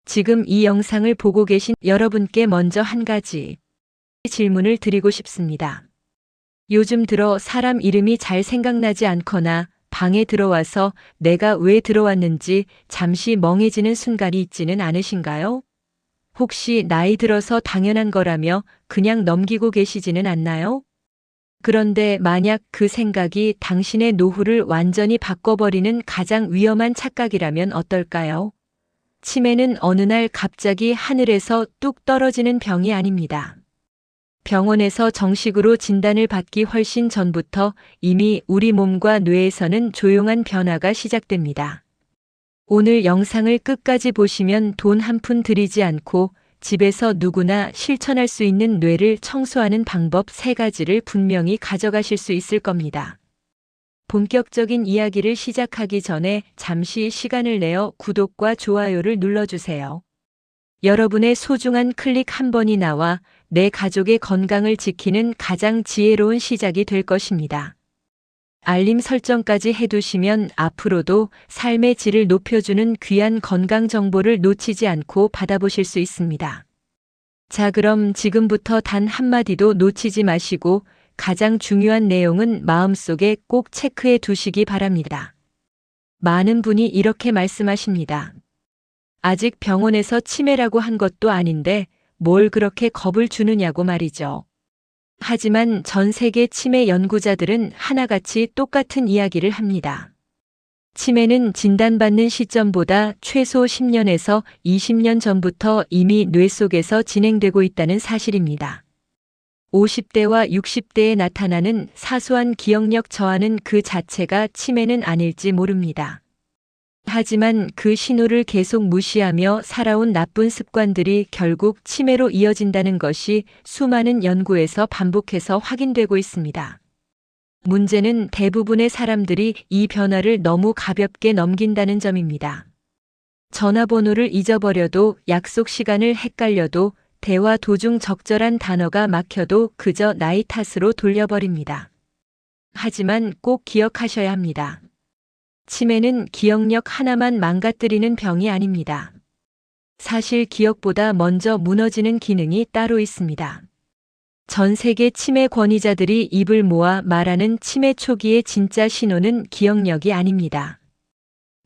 지금 이 영상을 보고 계신 여러분께 먼저 한 가지 질문을 드리고 싶습니다. 요즘 들어 사람 이름이 잘 생각나지 않거나 방에 들어와서 내가 왜 들어왔는지 잠시 멍해지는 순간이 있지는 않으신가요? 혹시 나이 들어서 당연한 거라며 그냥 넘기고 계시지는 않나요? 그런데 만약 그 생각이 당신의 노후를 완전히 바꿔버리는 가장 위험한 착각이라면 어떨까요? 치매는 어느 날 갑자기 하늘에서 뚝 떨어지는 병이 아닙니다. 병원에서 정식으로 진단을 받기 훨씬 전부터 이미 우리 몸과 뇌에서는 조용한 변화가 시작됩니다. 오늘 영상을 끝까지 보시면 돈 한 푼 들이지 않고 집에서 누구나 실천할 수 있는 뇌를 청소하는 방법 3가지를 분명히 가져가실 수 있을 겁니다. 본격적인 이야기를 시작하기 전에 잠시 시간을 내어 구독과 좋아요를 눌러주세요. 여러분의 소중한 클릭 한 번이 나와 내 가족의 건강을 지키는 가장 지혜로운 시작이 될 것입니다. 알림 설정까지 해두시면 앞으로도 삶의 질을 높여주는 귀한 건강 정보를 놓치지 않고 받아보실 수 있습니다. 자, 그럼 지금부터 단 한마디도 놓치지 마시고 가장 중요한 내용은 마음속에 꼭 체크해 두시기 바랍니다. 많은 분이 이렇게 말씀하십니다. 아직 병원에서 치매라고 한 것도 아닌데 뭘 그렇게 겁을 주느냐고 말이죠. 하지만 전 세계 치매 연구자들은 하나같이 똑같은 이야기를 합니다. 치매는 진단받는 시점보다 최소 10년에서 20년 전부터 이미 뇌 속에서 진행되고 있다는 사실입니다. 50대와 60대에 나타나는 사소한 기억력 저하는 그 자체가 치매는 아닐지 모릅니다. 하지만 그 신호를 계속 무시하며 살아온 나쁜 습관들이 결국 치매로 이어진다는 것이 수많은 연구에서 반복해서 확인되고 있습니다. 문제는 대부분의 사람들이 이 변화를 너무 가볍게 넘긴다는 점입니다. 전화번호를 잊어버려도, 약속 시간을 헷갈려도, 대화 도중 적절한 단어가 막혀도 그저 나이 탓으로 돌려버립니다. 하지만 꼭 기억하셔야 합니다. 치매는 기억력 하나만 망가뜨리는 병이 아닙니다. 사실 기억보다 먼저 무너지는 기능이 따로 있습니다. 전 세계 치매 권위자들이 입을 모아 말하는 치매 초기의 진짜 신호는 기억력이 아닙니다.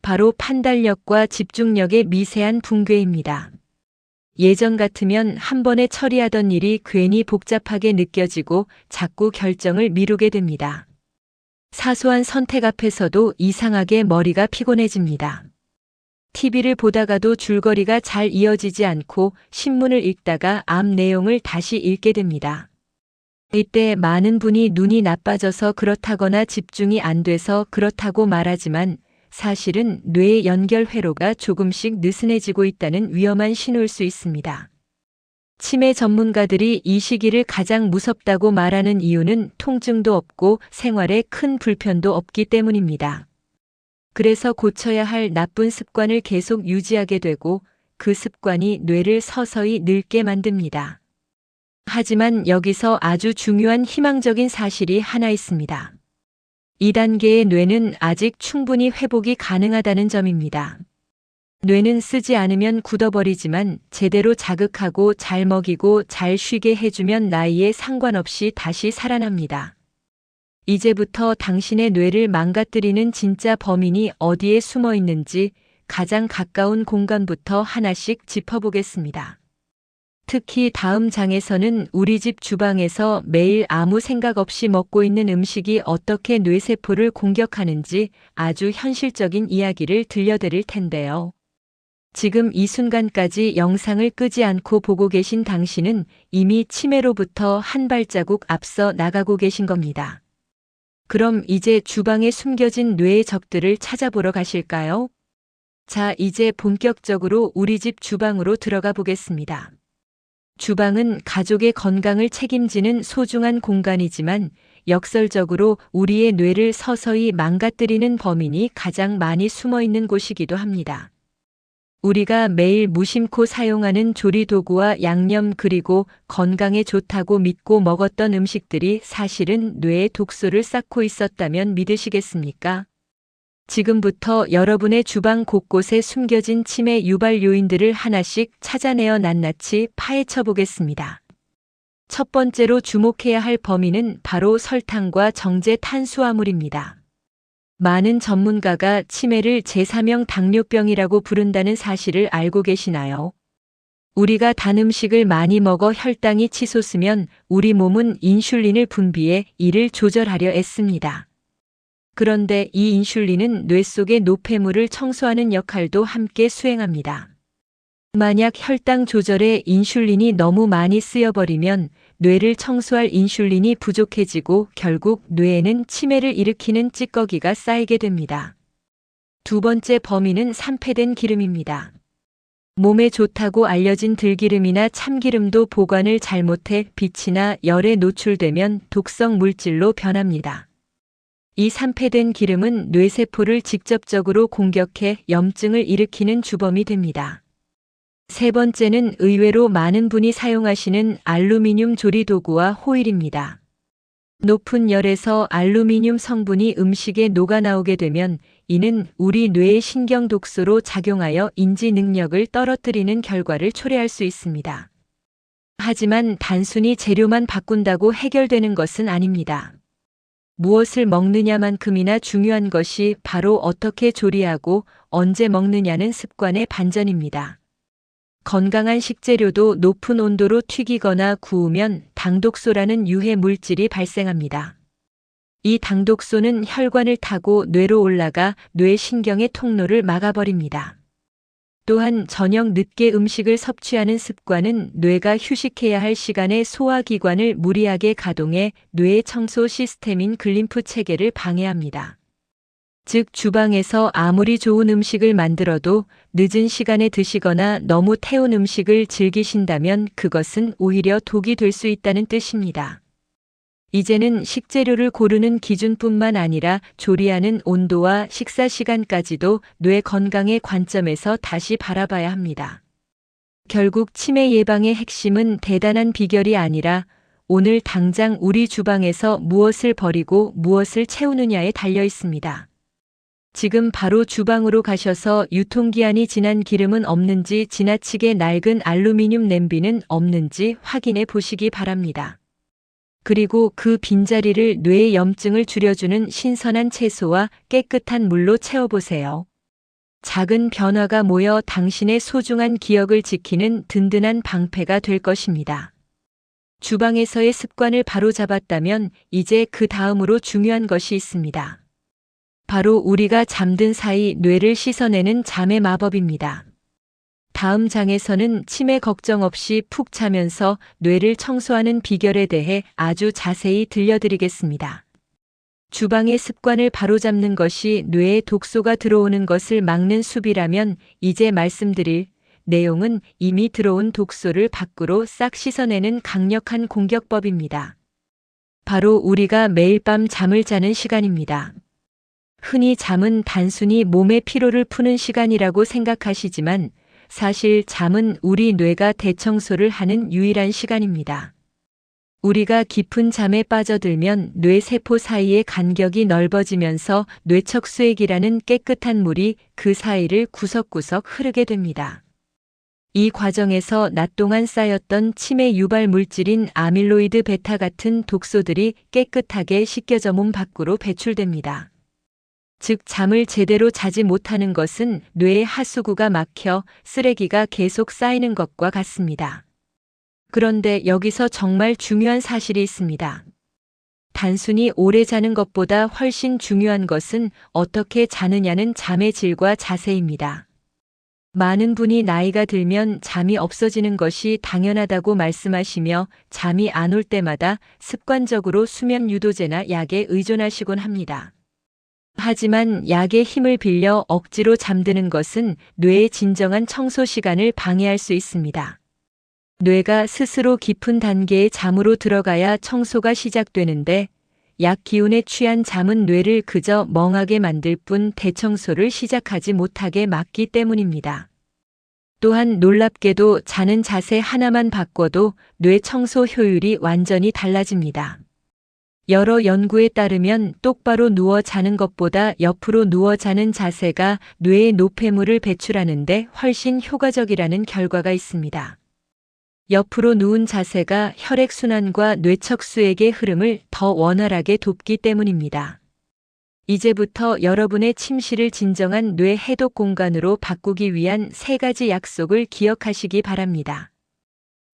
바로 판단력과 집중력의 미세한 붕괴입니다. 예전 같으면 한 번에 처리하던 일이 괜히 복잡하게 느껴지고 자꾸 결정을 미루게 됩니다. 사소한 선택 앞에서도 이상하게 머리가 피곤해집니다. TV를 보다가도 줄거리가 잘 이어지지 않고 신문을 읽다가 앞 내용을 다시 읽게 됩니다. 이때 많은 분이 눈이 나빠져서 그렇다거나 집중이 안 돼서 그렇다고 말하지만 사실은 뇌의 연결 회로가 조금씩 느슨해지고 있다는 위험한 신호일 수 있습니다. 치매 전문가들이 이 시기를 가장 무섭다고 말하는 이유는 통증도 없고 생활에 큰 불편도 없기 때문입니다. 그래서 고쳐야 할 나쁜 습관을 계속 유지하게 되고 그 습관이 뇌를 서서히 늙게 만듭니다. 하지만 여기서 아주 중요한 희망적인 사실이 하나 있습니다. 2단계의 뇌는 아직 충분히 회복이 가능하다는 점입니다. 뇌는 쓰지 않으면 굳어버리지만 제대로 자극하고 잘 먹이고 잘 쉬게 해주면 나이에 상관없이 다시 살아납니다. 이제부터 당신의 뇌를 망가뜨리는 진짜 범인이 어디에 숨어 있는지 가장 가까운 공간부터 하나씩 짚어보겠습니다. 특히 다음 장에서는 우리 집 주방에서 매일 아무 생각 없이 먹고 있는 음식이 어떻게 뇌세포를 공격하는지 아주 현실적인 이야기를 들려드릴 텐데요. 지금 이 순간까지 영상을 끄지 않고 보고 계신 당신은 이미 치매로부터 한 발자국 앞서 나가고 계신 겁니다. 그럼 이제 주방에 숨겨진 뇌의 적들을 찾아보러 가실까요? 자, 이제 본격적으로 우리 집 주방으로 들어가 보겠습니다. 주방은 가족의 건강을 책임지는 소중한 공간이지만 역설적으로 우리의 뇌를 서서히 망가뜨리는 범인이 가장 많이 숨어 있는 곳이기도 합니다. 우리가 매일 무심코 사용하는 조리도구와 양념 그리고 건강에 좋다고 믿고 먹었던 음식들이 사실은 뇌에 독소를 쌓고 있었다면 믿으시겠습니까? 지금부터 여러분의 주방 곳곳에 숨겨진 치매 유발 요인들을 하나씩 찾아내어 낱낱이 파헤쳐 보겠습니다. 첫 번째로 주목해야 할 범인은 바로 설탕과 정제 탄수화물입니다. 많은 전문가가 치매를 제3형 당뇨병이라고 부른다는 사실을 알고 계시나요? 우리가 단 음식을 많이 먹어 혈당이 치솟으면 우리 몸은 인슐린을 분비해 이를 조절하려 애씁니다. 그런데 이 인슐린은 뇌 속의 노폐물을 청소하는 역할도 함께 수행합니다. 만약 혈당 조절에 인슐린이 너무 많이 쓰여버리면 뇌를 청소할 인슐린이 부족해지고 결국 뇌에는 치매를 일으키는 찌꺼기가 쌓이게 됩니다. 두 번째 범인은 산패된 기름입니다. 몸에 좋다고 알려진 들기름이나 참기름도 보관을 잘못해 빛이나 열에 노출되면 독성 물질로 변합니다. 이 산패된 기름은 뇌세포를 직접적으로 공격해 염증을 일으키는 주범이 됩니다. 세 번째는 의외로 많은 분이 사용하시는 알루미늄 조리도구와 호일입니다. 높은 열에서 알루미늄 성분이 음식에 녹아나오게 되면 이는 우리 뇌의 신경 독소로 작용하여 인지 능력을 떨어뜨리는 결과를 초래할 수 있습니다. 하지만 단순히 재료만 바꾼다고 해결되는 것은 아닙니다. 무엇을 먹느냐만큼이나 중요한 것이 바로 어떻게 조리하고 언제 먹느냐는 습관의 반전입니다. 건강한 식재료도 높은 온도로 튀기거나 구우면 당독소라는 유해 물질이 발생합니다. 이 당독소는 혈관을 타고 뇌로 올라가 뇌 신경의 통로를 막아버립니다. 또한 저녁 늦게 음식을 섭취하는 습관은 뇌가 휴식해야 할 시간에 소화기관을 무리하게 가동해 뇌의 청소 시스템인 글림프 체계를 방해합니다. 즉 주방에서 아무리 좋은 음식을 만들어도 늦은 시간에 드시거나 너무 태운 음식을 즐기신다면 그것은 오히려 독이 될 수 있다는 뜻입니다. 이제는 식재료를 고르는 기준뿐만 아니라 조리하는 온도와 식사 시간까지도 뇌 건강의 관점에서 다시 바라봐야 합니다. 결국 치매 예방의 핵심은 대단한 비결이 아니라 오늘 당장 우리 주방에서 무엇을 버리고 무엇을 채우느냐에 달려 있습니다. 지금 바로 주방으로 가셔서 유통기한이 지난 기름은 없는지 지나치게 낡은 알루미늄 냄비는 없는지 확인해 보시기 바랍니다. 그리고 그 빈자리를 뇌의 염증을 줄여주는 신선한 채소와 깨끗한 물로 채워보세요. 작은 변화가 모여 당신의 소중한 기억을 지키는 든든한 방패가 될 것입니다. 주방에서의 습관을 바로잡았다면 이제 그 다음으로 중요한 것이 있습니다. 바로 우리가 잠든 사이 뇌를 씻어내는 잠의 마법입니다. 다음 장에서는 치매 걱정 없이 푹 자면서 뇌를 청소하는 비결에 대해 아주 자세히 들려드리겠습니다. 주방의 습관을 바로잡는 것이 뇌에 독소가 들어오는 것을 막는 수비라면 이제 말씀드릴 내용은 이미 들어온 독소를 밖으로 싹 씻어내는 강력한 공격법입니다. 바로 우리가 매일 밤 잠을 자는 시간입니다. 흔히 잠은 단순히 몸의 피로를 푸는 시간이라고 생각하시지만 사실 잠은 우리 뇌가 대청소를 하는 유일한 시간입니다. 우리가 깊은 잠에 빠져들면 뇌 세포 사이의 간격이 넓어지면서 뇌척수액이라는 깨끗한 물이 그 사이를 구석구석 흐르게 됩니다. 이 과정에서 낮 동안 쌓였던 치매 유발 물질인 아밀로이드 베타 같은 독소들이 깨끗하게 씻겨져 몸 밖으로 배출됩니다. 즉 잠을 제대로 자지 못하는 것은 뇌의 하수구가 막혀 쓰레기가 계속 쌓이는 것과 같습니다. 그런데 여기서 정말 중요한 사실이 있습니다. 단순히 오래 자는 것보다 훨씬 중요한 것은 어떻게 자느냐는 잠의 질과 자세입니다. 많은 분이 나이가 들면 잠이 없어지는 것이 당연하다고 말씀하시며 잠이 안 올 때마다 습관적으로 수면 유도제나 약에 의존하시곤 합니다. 하지만 약의 힘을 빌려 억지로 잠드는 것은 뇌의 진정한 청소 시간을 방해할 수 있습니다. 뇌가 스스로 깊은 단계의 잠으로 들어가야 청소가 시작되는데 약 기운에 취한 잠은 뇌를 그저 멍하게 만들 뿐 대청소를 시작하지 못하게 막기 때문입니다. 또한 놀랍게도 자는 자세 하나만 바꿔도 뇌 청소 효율이 완전히 달라집니다. 여러 연구에 따르면 똑바로 누워 자는 것보다 옆으로 누워 자는 자세가 뇌에 노폐물을 배출하는데 훨씬 효과적이라는 결과가 있습니다. 옆으로 누운 자세가 혈액순환과 뇌척수액의 흐름을 더 원활하게 돕기 때문입니다. 이제부터 여러분의 침실을 진정한 뇌 해독 공간으로 바꾸기 위한 3가지 약속을 기억하시기 바랍니다.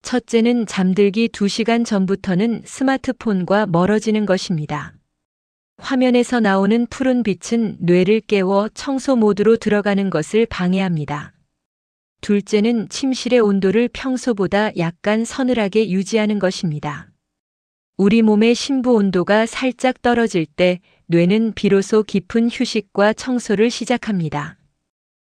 첫째는 잠들기 2시간 전부터는 스마트폰과 멀어지는 것입니다. 화면에서 나오는 푸른 빛은 뇌를 깨워 청소 모드로 들어가는 것을 방해합니다. 둘째는 침실의 온도를 평소보다 약간 서늘하게 유지하는 것입니다. 우리 몸의 심부 온도가 살짝 떨어질 때 뇌는 비로소 깊은 휴식과 청소를 시작합니다.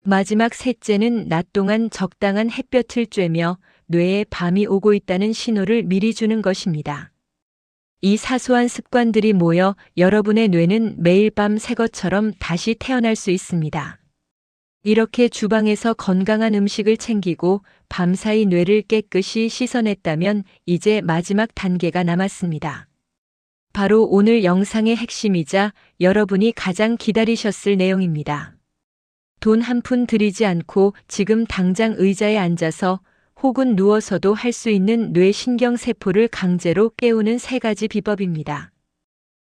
마지막 셋째는 낮 동안 적당한 햇볕을 쬐며 뇌에 밤이 오고 있다는 신호를 미리 주는 것입니다. 이 사소한 습관들이 모여 여러분의 뇌는 매일 밤 새 것처럼 다시 태어날 수 있습니다. 이렇게 주방에서 건강한 음식을 챙기고 밤사이 뇌를 깨끗이 씻어냈다면 이제 마지막 단계가 남았습니다. 바로 오늘 영상의 핵심이자 여러분이 가장 기다리셨을 내용입니다. 돈 한 푼 들이지 않고 지금 당장 의자에 앉아서 혹은 누워서도 할 수 있는 뇌 신경세포를 강제로 깨우는 3가지 비법입니다.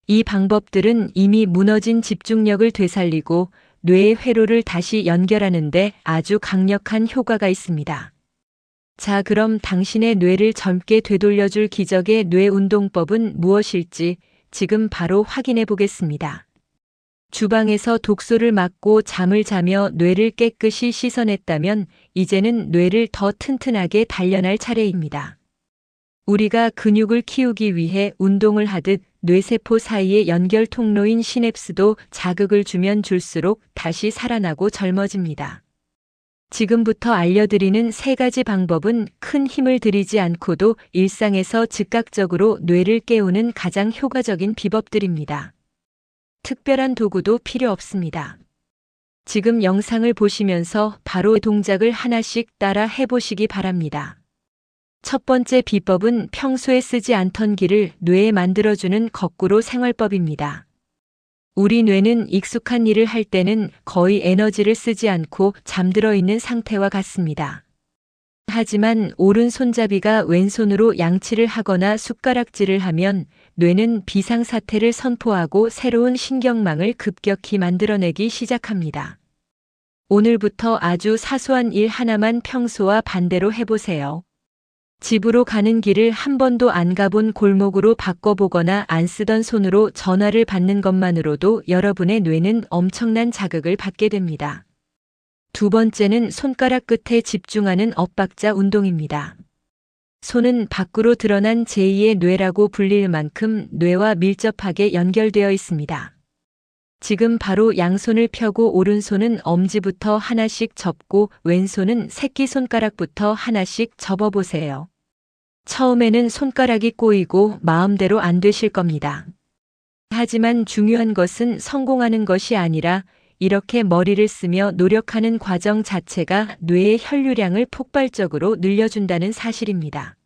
이 방법들은 이미 무너진 집중력을 되살리고 뇌의 회로를 다시 연결하는데 아주 강력한 효과가 있습니다. 자, 그럼 당신의 뇌를 젊게 되돌려줄 기적의 뇌 운동법은 무엇일지 지금 바로 확인해 보겠습니다. 주방에서 독소를 막고 잠을 자며 뇌를 깨끗이 씻어냈다면 이제는 뇌를 더 튼튼하게 단련할 차례입니다. 우리가 근육을 키우기 위해 운동을 하듯 뇌세포 사이의 연결 통로인 시냅스도 자극을 주면 줄수록 다시 살아나고 젊어집니다. 지금부터 알려드리는 3가지 방법은 큰 힘을 들이지 않고도 일상에서 즉각적으로 뇌를 깨우는 가장 효과적인 비법들입니다. 특별한 도구도 필요 없습니다. 지금 영상을 보시면서 바로 동작을 하나씩 따라 해보시기 바랍니다. 첫 번째 비법은 평소에 쓰지 않던 기를 뇌에 만들어주는 거꾸로 생활법입니다. 우리 뇌는 익숙한 일을 할 때는 거의 에너지를 쓰지 않고 잠들어 있는 상태와 같습니다. 하지만 오른손잡이가 왼손으로 양치를 하거나 숟가락질을 하면 뇌는 비상사태를 선포하고 새로운 신경망을 급격히 만들어내기 시작합니다. 오늘부터 아주 사소한 일 하나만 평소와 반대로 해보세요. 집으로 가는 길을 한 번도 안 가본 골목으로 바꿔보거나 안 쓰던 손으로 전화를 받는 것만으로도 여러분의 뇌는 엄청난 자극을 받게 됩니다. 두 번째는 손가락 끝에 집중하는 엇박자 운동입니다. 손은 밖으로 드러난 제2의 뇌라고 불릴 만큼 뇌와 밀접하게 연결되어 있습니다. 지금 바로 양손을 펴고 오른손은 엄지부터 하나씩 접고 왼손은 새끼손가락부터 하나씩 접어보세요. 처음에는 손가락이 꼬이고 마음대로 안 되실 겁니다. 하지만 중요한 것은 성공하는 것이 아니라 이렇게 머리를 쓰며 노력하는 과정 자체가 뇌의 혈류량을 폭발적으로 늘려준다는 사실입니다.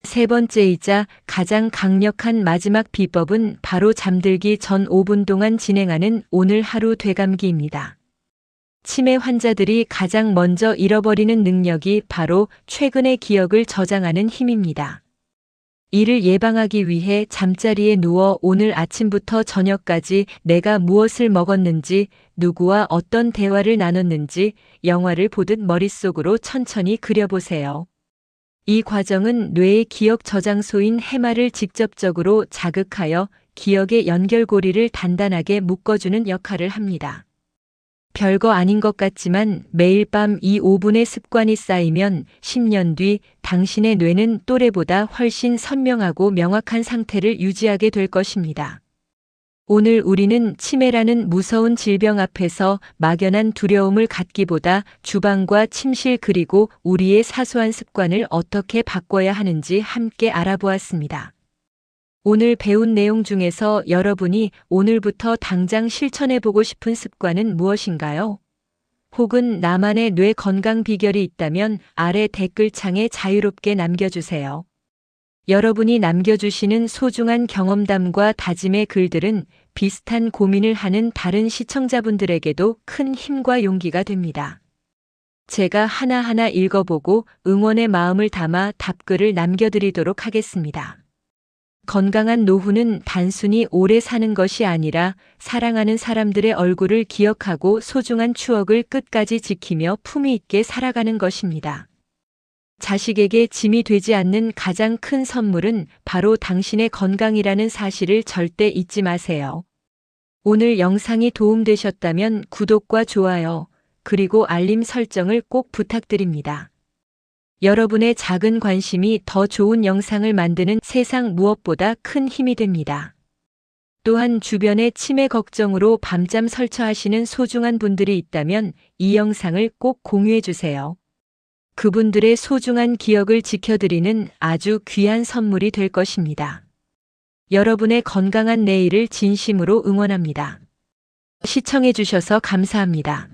세 번째이자 가장 강력한 마지막 비법은 바로 잠들기 전 5분 동안 진행하는 오늘 하루 되감기입니다. 치매 환자들이 가장 먼저 잃어버리는 능력이 바로 최근의 기억을 저장하는 힘입니다. 이를 예방하기 위해 잠자리에 누워 오늘 아침부터 저녁까지 내가 무엇을 먹었는지, 누구와 어떤 대화를 나눴는지 영화를 보듯 머릿속으로 천천히 그려보세요. 이 과정은 뇌의 기억 저장소인 해마를 직접적으로 자극하여 기억의 연결고리를 단단하게 묶어주는 역할을 합니다. 별거 아닌 것 같지만 매일 밤 이 5분의 습관이 쌓이면 10년 뒤 당신의 뇌는 또래보다 훨씬 선명하고 명확한 상태를 유지하게 될 것입니다. 오늘 우리는 치매라는 무서운 질병 앞에서 막연한 두려움을 갖기보다 주방과 침실 그리고 우리의 사소한 습관을 어떻게 바꿔야 하는지 함께 알아보았습니다. 오늘 배운 내용 중에서 여러분이 오늘부터 당장 실천해보고 싶은 습관은 무엇인가요? 혹은 나만의 뇌 건강 비결이 있다면 아래 댓글창에 자유롭게 남겨주세요. 여러분이 남겨주시는 소중한 경험담과 다짐의 글들은 비슷한 고민을 하는 다른 시청자분들에게도 큰 힘과 용기가 됩니다. 제가 하나하나 읽어보고 응원의 마음을 담아 답글을 남겨드리도록 하겠습니다. 건강한 노후는 단순히 오래 사는 것이 아니라 사랑하는 사람들의 얼굴을 기억하고 소중한 추억을 끝까지 지키며 품위 있게 살아가는 것입니다. 자식에게 짐이 되지 않는 가장 큰 선물은 바로 당신의 건강이라는 사실을 절대 잊지 마세요. 오늘 영상이 도움되셨다면 구독과 좋아요, 그리고 알림 설정을 꼭 부탁드립니다. 여러분의 작은 관심이 더 좋은 영상을 만드는 세상 무엇보다 큰 힘이 됩니다. 또한 주변에 치매 걱정으로 밤잠 설쳐하시는 소중한 분들이 있다면 이 영상을 꼭 공유해 주세요. 그분들의 소중한 기억을 지켜드리는 아주 귀한 선물이 될 것입니다. 여러분의 건강한 내일을 진심으로 응원합니다. 시청해 주셔서 감사합니다.